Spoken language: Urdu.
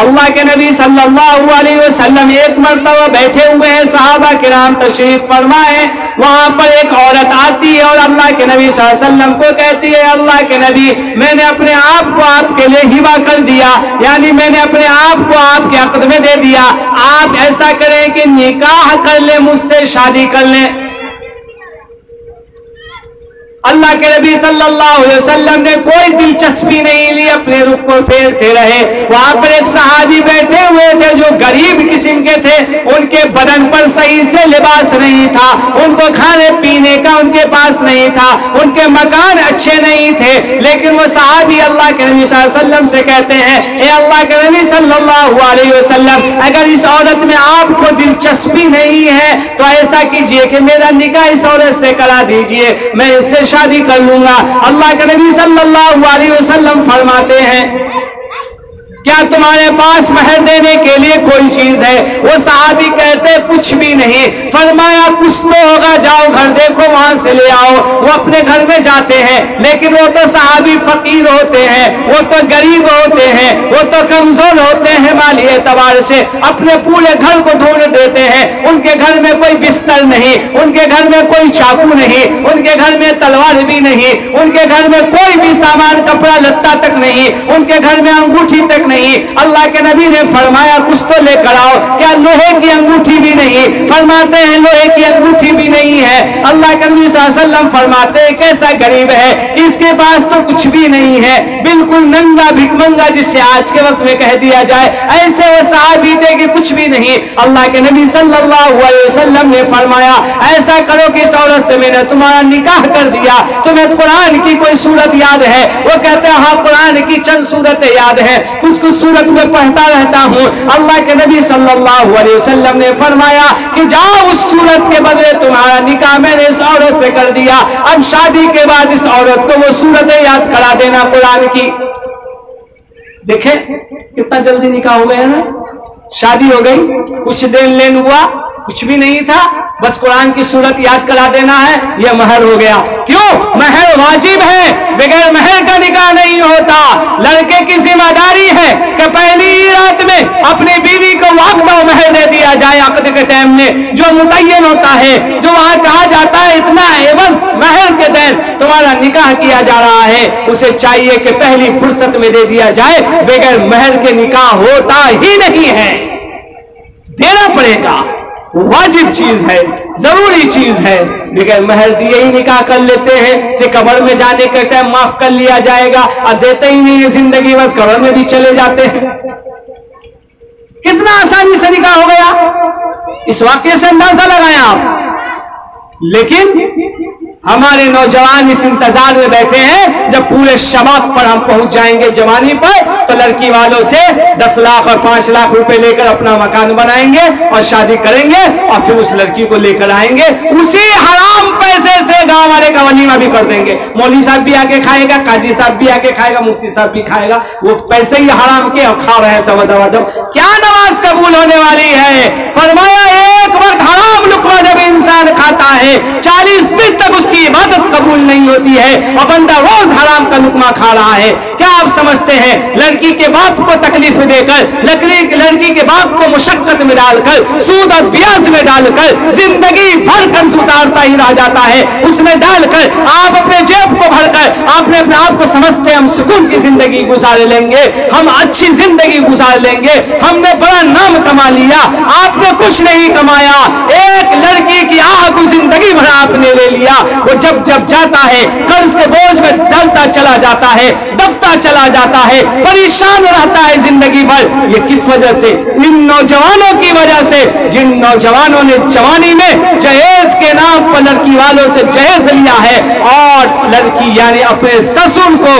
اللہ کے نبی صلی اللہ علیہ وسلم ایک مرتبہ بیٹھے ہوئے ہیں، صحابہ کرام تشریف فرمائے، وہاں پر ایک عورت آتی ہے اور اللہ کے نبی صلی اللہ علیہ وسلم کو کہتی ہے اللہ کے نبی میں نے اپنے آپ کو آپ کے لیے ہبہ کر دیا، یعنی میں نے اپنے آپ کو آپ کے عقد میں دے دیا، آپ ایسا کریں کہ نکاح کر لیں، مجھ سے شادی کر لیں۔ اللہ کے نبی صلی اللہ علیہ وسلم نے کوئی دلچسپی نہیں لی، اپنے رخ کو پھیرتے رہے۔ وہاں پر ایک صحابی بیٹھے ہوئے تھے جو غریب قسم کے تھے، ان کے بدن پر صحیح سے لباس نہیں تھا، ان کو کھانے پینے کا ان کے پاس نہیں تھا، ان کے مکان اچھے نہیں تھے، لیکن وہ صحابی اللہ کے نبی صلی اللہ علیہ وسلم سے کہتے ہیں اے اللہ کے نبی صلی اللہ علیہ وسلم اگر اس عورت میں آپ کو دلچسپی نہیں ہے تو ایسا کیجئے کہ میرا نکاح اس عورت سے کرا دیجئے، میں اس سے شادی کر لوں گا۔ اللہ کے نبی صلی اللہ علیہ وسلم فرماتے ہیں کیا تمہارے پاس مہر دینے کے لیے کوئی چیز ہے؟ وہ صحابی کہتے کچھ بھی نہیں۔ فرمایا کچھ تو ہوگا، جاؤ گھر دیکھو وہاں سے لے آؤ۔ وہ اپنے گھر میں جاتے ہیں، لیکن وہ تو صحابی فقیر ہوتے ہیں، وہ تو غریب ہوتے ہیں، وہ تو کمزور ہوتے ہیں مالی اعتبار سے، اپنے پورے گھر کو ڈھونڈ دیتے ہیں۔ ان کے گھر میں کوئی بستر نہیں، ان کے گھر میں کوئی چاقو نہیں، ان کے گھر میں تلوار بھی نہیں، ان کے گھر میں کوئی بھی سامان کپڑا لتا تک نہیں، ان کے گھر میں انگوٹھی تک نہیں۔ اللہ کے نبی نے فرمایا کچھ تو لے کر آؤ، کیا لوہے کی انگوٹھی بھی نہیں؟ فرماتے ہیں لوہے کی انگوٹھی بھی نہیں ہے۔ اللہ کے نبی صلی اللہ علیہ وسلم فرماتے ہیں کیسا غریب ہے، اس کے پاس تو کچھ بھی نہیں ہے، بالکل ننگا بھکمنگا جسے آج کے وقت میں کہہ دیا جائے، ایسے وہ صحابی تھے کہ کچھ بھی نہیں۔ اللہ کے نبی صلی اللہ علیہ وسلم نے فرمایا ایسا کرو کہ اس عورت سے میں نے تمہارا نکاح کر دیا، تمہیں قرآن کی کوئی سورت یاد ہے؟ وہ کہتے ہیں ہاں قرآن کی چند سورتیں یاد ہیں، کچھ سورت میں پڑھتا رہتا ہوں۔ اللہ کے نبی صلی اللہ علیہ وسلم نے فرمایا کہ جاؤ اس سورت کے بدلے تمہارا نکاح میں نے اس عورت سے کر دیا، اب شادی کے بعد اس عورت کو وہ سورتیں یاد کرا دینا قرآن کی۔ دیکھیں کتنا جلدی نکاح ہو گیا نا، شادی ہو گئی، کچھ دین لین ہوا، کچھ بھی نہیں تھا، بس قرآن کی سورت یاد کرا دینا ہے، یہ مہر ہو گیا۔ کیوں؟ مہر واجب ہے، بغیر مہر کا نکاح نہیں ہوتا۔ لڑکے کی ذمہ داری ہے کہ پہلی ہی رات میں اپنی بیوی کو وقت و مہر دے دیا جائے، عقد کے ٹائم میں جو متعین ہوتا ہے، جو وہاں کہا جاتا ہے اتنا عوض مہر کے دین تمہارا نکاح کیا جا رہا ہے، اسے چاہیے کہ پہلی فرصت میں دے دیا جائے، بغیر مہر کے نکاح ہوتا ہی نہیں ہے، دینا پڑے گا، واجب چیز ہے، ضروری چیز ہے۔ بغیر مہر دیے ہی نکاح کر لیتے ہیں کہ قبر میں جانے کے ٹائم معاف کر لیا جائے گا، اور دیتے ہی نہیں ہے، زندگی بھر قبر میں بھی چلے جاتے ہیں۔ کتنا آسانی سے نکاح ہو گیا، اس واقعے سے اندازہ لگائیں آپ۔ لیکن ہمارے نوجوان اس انتظار میں بیٹھے ہیں جب پورے شباب پر ہم پہنچ جائیں گے، جوانی پر، تو لڑکی والوں سے 10 لاکھ اور 5 لاکھ روپے لے کر اپنا مکان بنائیں گے اور شادی کریں گے، اور پھر اس لڑکی کو لے کر آئیں گے، اسی حرام پیسے سے گاؤں والے کا ولیمہ بھی کر دیں گے، مولوی صاحب بھی آ کے کھائے گا، قاضی صاحب بھی آ کے کھائے گا، مفتی صاحب بھی کھائے گا، وہ پیسے ہی حرام کے اور کھا رہے ہیں سب ادب۔ کیا نماز قبول ہونے والی ہے؟ فرمایا ایک وقت حرام لقمہ جب انسان کھاتا ہے 40 دن تک اس کی عبادت قبول نہیں ہوتی ہے، اور بندہ روز حرام کا لقمہ کھا رہا ہے۔ کیا آپ سمجھتے ہیں لڑکی کے باپ کو تکلیف دے کر، لڑکی کے باپ کو مشقت میں ڈال کر، سود اور بیاج میں ڈال کر زندگی بھر قرض اتارتا ہی رہ جاتا ہے، اس میں ڈال کر آپ اپنے جیب کو بھر کر آپ نے اپنے آپ کو سمجھتے ہیں ہم سکون کی زندگی گزار لیں گے، ہم اچھی زندگی گزار لیں گے، ہم نے بڑا نام کما لیا؟ آپ نے کچھ نہیں کمایا، ایک لڑکی کی آہ زندگی بھر آپ نے لے لیا۔ وہ جب جاتا ہے قرض کے بوجھ میں ڈلتا چلا جاتا ہے، دبتا چلا جاتا ہے، پریشان رہتا ہے زندگی بھر۔ یہ کس وجہ سے؟ ان نوجوانوں کی وجہ سے، جن نوجوانوں نے جوانی میں جہیز کے نام پر لڑکی والوں سے جہیز لیا ہے، اور لڑکی یعنی اپنے سسر کو